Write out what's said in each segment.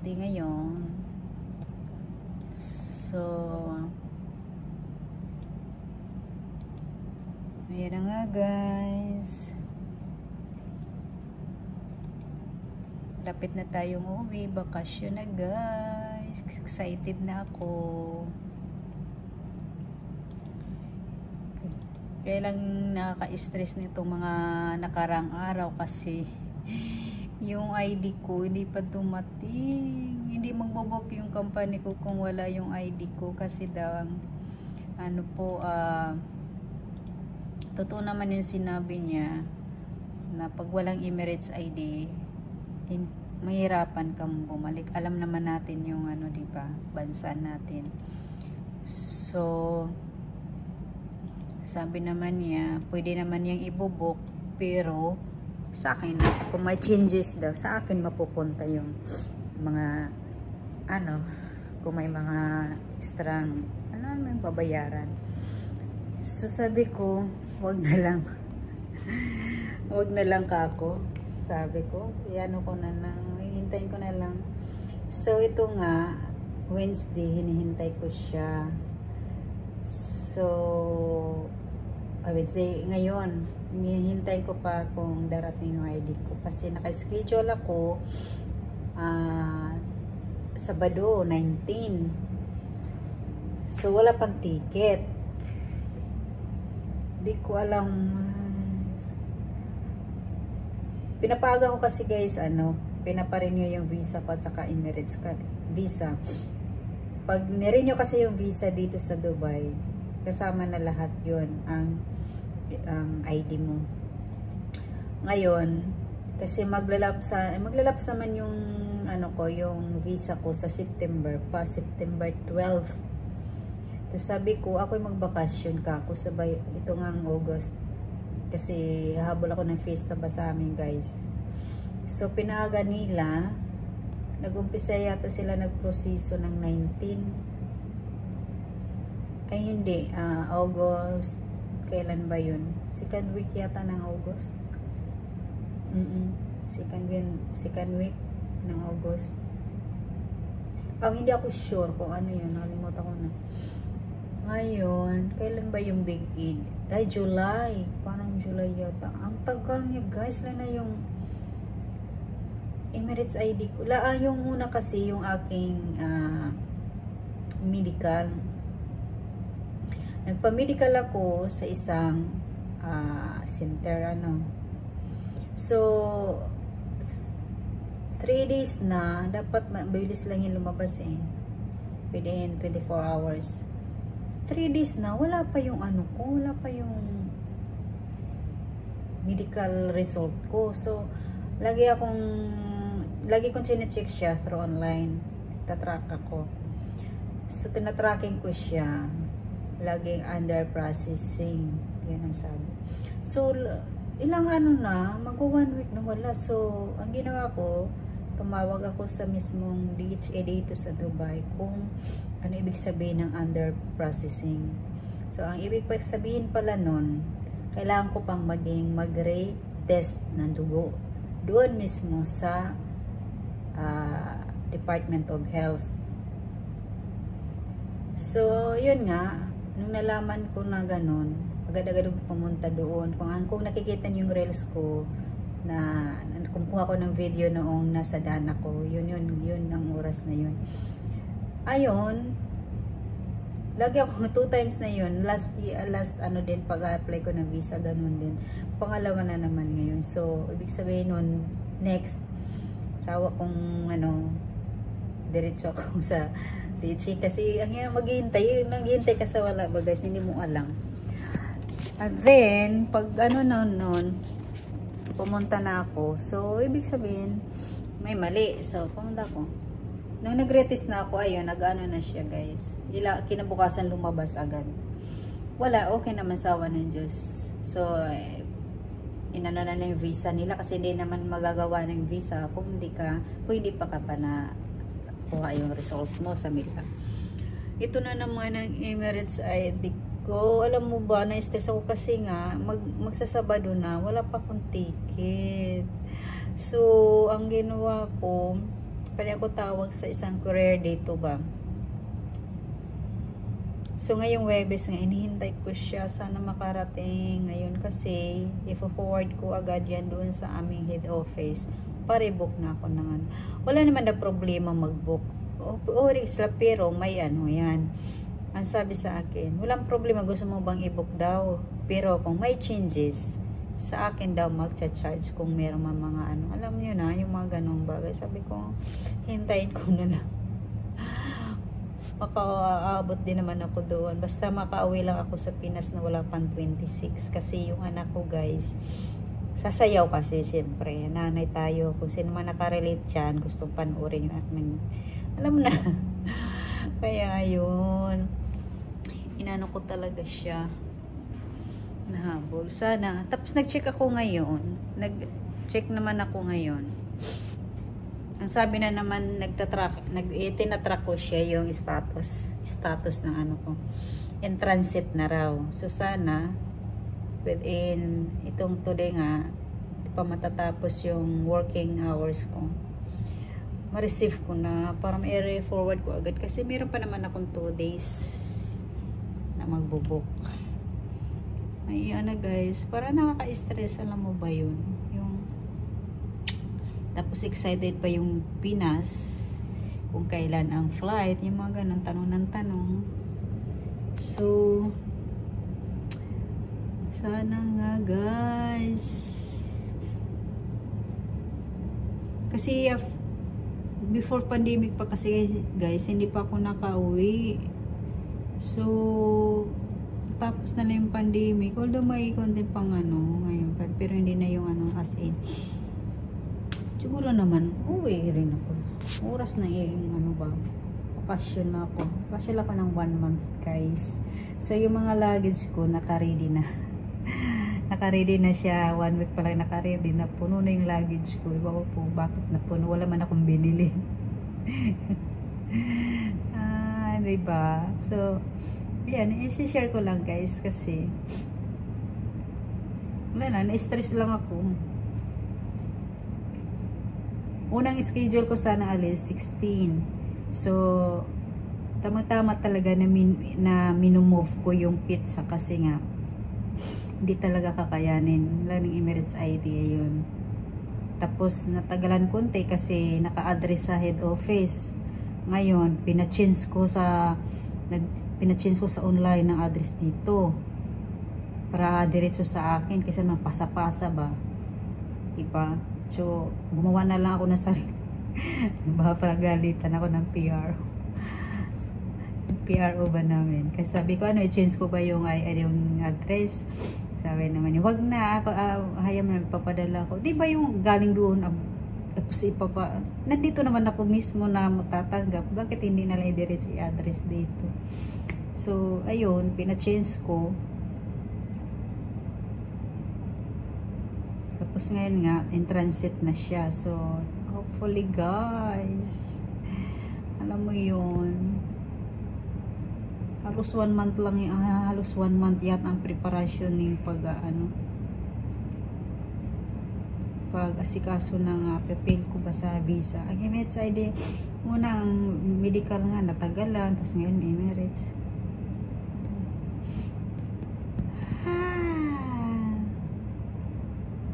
Wednesday ngayon. So, ayan na nga guys. Lapit na tayong uwi. Bakasyon na guys. Excited na ako. Kaya lang nakaka-stress nitong mga nakarang araw kasi yung ID ko hindi pa dumating. Hindi magbobok yung company ko kung wala yung ID ko kasi daw ano po, totoo naman yung sinabi niya na pag walang Emirates ID mahirapan kang bumalik. Alam naman natin yung ano, di ba, bansa natin. So sabi naman niya pwede naman yung ibubok pero sa akin, kung may changes daw, sa akin mapupunta yung mga ano, kung may mga extra may babayaran. So sabi ko, wag na lang wag na lang kako, sabi ko, ano ko na lang, hihintayin ko na lang. So ito nga Wednesday, hinihintay ko siya. So Wednesday ngayon, hinihintay ko pa kung darating yung ID ko kasi naka-schedule ako Sabado 19. So wala pang ticket. Di ko alam. Pinapaga ko kasi guys, pinaparenew yung visa ko at saka Emirates visa. Pag nirenew kasi yung visa dito sa Dubai, kasama na lahat yun ang ID mo. Ngayon kasi maglalaps naman yung yung visa ko sa September 12. So sabi ko, ako'y magbakasyon ka ako sabay ito ngang August kasi habol ako ng fiesta ba sa amin guys. So pinaga nila, nag-umpisa yata sila nagproseso ng 19. Ay hindi, August, kailan ba yun? Second week yata ng August. Second week ng August. Hindi ako sure kung ano yun, nakalimutan ko na. Ngayon, kailan ba yung Big Eid? Ay, July. Parang July yata. Ang tagal niya guys, na yung Emirates ID ko. Yung una kasi yung aking medical. Nagpa-medical ako sa isang center So 3 days na, dapat mabilis lang yung lumabas within 24 hours. 3 days na, wala pa yung wala pa yung medical result ko. So lagi kong chine-check siya through online. Tatrack ako. So tinatracking ko siya. Laging under processing. Yan ang sabi. So ilang mag-1 week na wala. So ang ginawa ko, tumawag ako sa mismong DHA dito sa Dubai kung ano ibig sabihin ng under processing. So ang ibig sabihin pala nun, kailangan ko pang mag-re-test ng dugo doon mismo sa Department of Health. So yun nga, nung nalaman ko na ganun, agad-agad pumunta doon. Kung nakikita niyo yung reels ko na kumuha ko ng video noong nasa Dana ko, yun ang oras na yun. Ayun, lagi ako 2 times na yun. Last din pag-apply ko ng visa, ganun din. Pangalawa na naman ngayon. So ibig sabihin nun, next sawa kong diretso ako sa DHA kasi ang hirap naghihintay ka sa wala ba guys, hindi mo alam. And then pag nun pumunta na ako, so ibig sabihin may mali. So pumunta ako, nung nag-retest na ako, ayun, nag-ano na siya guys, kinabukasan lumabas agad, wala, okay naman, sawa ng Diyos. So inano na lang yung visa nila kasi hindi naman magagawa ng visa kung hindi pa ka pa na kuha yung result mo sa Mila. Ito na naman ang Emirates ID ko. Alam mo ba, na-stress ako kasi nga magsasabado na, wala pa akong ticket. So ang ginawa ko, pa rin ako tawag sa isang courier dito ba. So ngayong Webes nga, inihintay ko siya, sana makarating ngayon kasi i-forward ko agad yan doon sa aming head office. Pare-book na ako ng ano. Wala naman na problema mag-book. Ori sila, pero may ano yan. Ang sabi sa akin, walang problema, gusto mo bang i-book daw? Pero kung may changes, sa akin daw magcha-charge kung meron mga ano. Alam nyo na, yung mga ganong bagay. Sabi ko, hintayin ko na lang. Makaabot din naman ako doon. Basta makauwi lang ako sa Pinas na wala pang 26. Kasi yung anak ko guys, sasayaw kasi siyempre. Nanay tayo. Kung sino man nakarelate dyan, gustong panoorin yung anak ng... Alam mo na. Kaya yun. Inano ko talaga siya. Nahabol. Sana. Tapos nag-check ako ngayon. Nag-check naman ako ngayon. Ang sabi na naman, tinatrack ko siya yung status ng ano ko. In transit na raw. So sana, within itong today nga, pa matatapos yung working hours ko. Ma-receive ko na, para ma-forward ko agad. Kasi meron pa naman akong 2 days na magbubuk. Ay, ano guys, para nakaka-stress, alam mo ba yun? Tapos excited pa yung Pinas kung kailan ang flight, yung mga ganun, tanong ng tanong. So sana nga guys, kasi before pandemic pa kasi guys, hindi pa ako nakauwi. So tapos na lang yung pandemic, although may konti pang ano ngayon, pero hindi na yung ano as in. Siguro naman, uwi rin ako. Oras na yung ano ba, bakasyon na ako. Bakasyon ako ng 1 month guys. So yung mga luggage ko, naka-ready na. Naka-ready na siya. 1 week pa lang naka-ready na. Puno na yung luggage ko. Iba ko po, bakit na puno? Wala man akong binili. Diba? So, yan, i-share ko lang guys kasi wala na, na-stress lang ako. Unang schedule ko sana alis 16. So tama-tama talaga na minumove ko yung pizza kasi nga hindi talaga kakayanin. Wala ng Emirates idea yun. Tapos natagalan konti kasi naka-address sa head office. Ngayon pinachange ko sa online ng address dito para diretso sa akin kasi mapasa-pasa ba, diba? So, gumawa na lang ako ng sarili. Baka galitan ako ng PRO ba namin. Kasi sabi ko, ano, i-change ko ba yung address? Sabi naman niya, wag na. Ako, hayam na, papadala ko. Di ba yung galing doon, tapos nandito naman ako mismo na matatanggap. Bakit hindi na lang i-direct i-address dito? So, ayun, pina-change ko. Tapos ngayon nga, in transit na siya. So, hopefully guys, alam mo yun, halos 1 month lang, halos 1 month yata ang preparation ng pag-asikaso ng papel ko ba sa visa. Ang Emirates ID, muna ang medical nga, natagalan, tapos ngayon Emirates.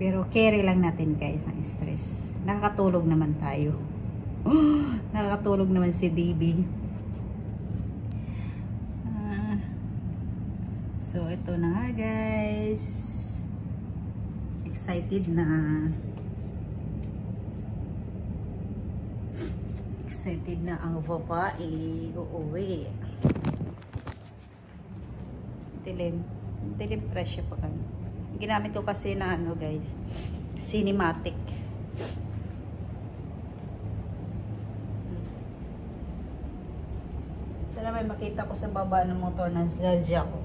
Pero carry lang natin guys ang stress. Nakakatulog naman tayo. Nakakatulog naman si DB. So ito na nga guys. Excited na. Excited na ang babae. Uuwi. Dilim pressure pa kami. Ginamit ko kasi na ano guys, cinematic. Sana may makita ko sa baba ng motor ng Zodiac ko.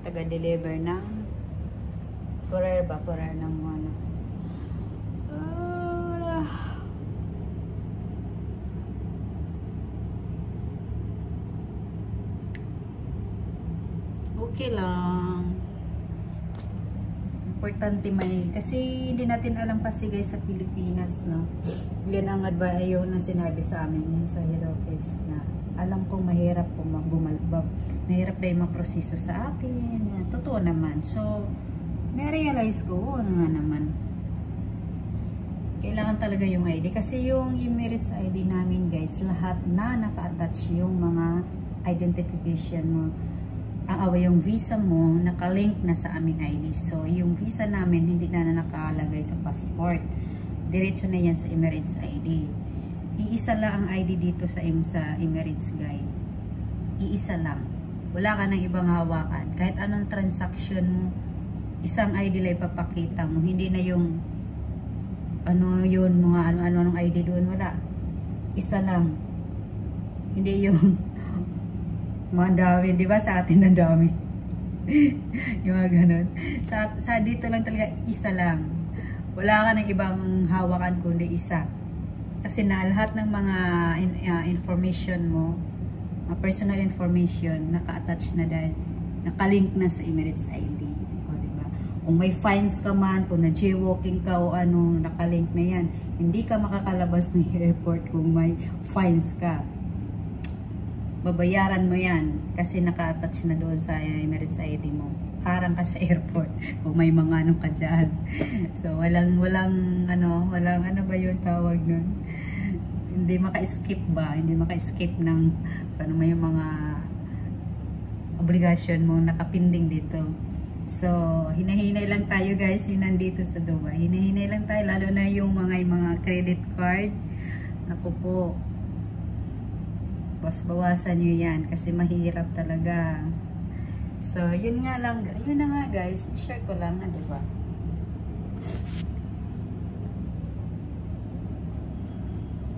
Taga-deliver ng courier ng ano. Okay lang. importante may, kasi hindi natin alam kasi guys sa Pilipinas, no? Yan ang yung na sinabi sa amin yung sa head office na alam kong mahirap po mahirap na yung maproseso sa atin. Totoo naman. So, na-realize ko, ano nga naman, kailangan talaga yung ID. Kasi yung Emirates ID namin guys, lahat na naka-attach yung mga identification mo. Yung visa mo, nakalink na sa aming ID. So, yung visa namin, hindi na nakalagay sa passport. Diretso na yan sa Emirates ID. Iisa lang ang ID dito sa Emirates guys. Iisa lang. Wala ka ng ibang hawakan. Kahit anong transaction mo, isang ID lang ipapakita mo. Hindi na yung ano yun, mga ano-anong ID doon. Wala. Isa lang. Hindi yung mga dami. Diba sa atin ang dami? Yung mga ganun. Sa dito lang talaga, isa lang. Wala ka ng ibang hawakan kundi isa. Kasi na lahat ng mga information mo, personal information, naka-attach na dahil, nakalink na sa Emirates ID. O, diba? Kung may fines ka man, kung na-jaywalking ka o ano, nakalink na yan. Hindi ka makakalabas ng airport kung may fines ka. Babayaran mo yan kasi naka-attach na doon sa Emirates ID mo. Harang ka sa airport kung may mga ano ka dyan. So, walang ano ba yung tawag nun? Hindi maka-skip ba? Hindi maka-skip ng ano may mga obligasyon mo nakapinding dito. So, hinahinay lang tayo guys, yung nandito sa Dubai. Hinahinay lang tayo, lalo na yung mga credit card. Naku po. Bawasan nyo yan kasi mahirap talaga. So, yun nga lang, yun na nga guys, share ko lang, diba?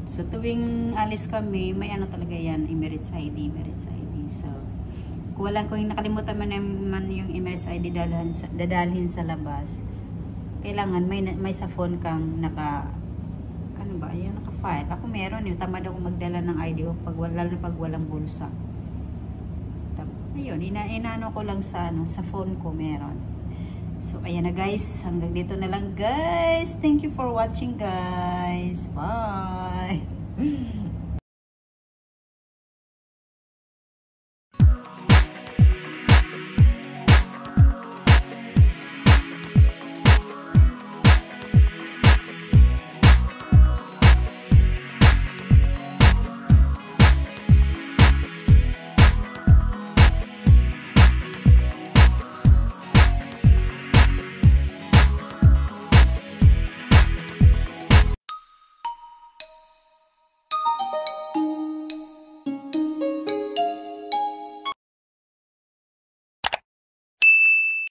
So, tuwing alis kami, may ano talaga yan, Emirates ID. So, kung nakalimutan man yung Emirates ID dadalhin sa labas, kailangan may sa phone kang ano ba, yung naka-file. Ako meron, yung tamad ako magdala ng ID lalo pag walang bulsa. Ayun, inaano ko lang sa phone ko meron. So, ayan na guys. Hanggang dito na lang guys. Thank you for watching guys. Bye!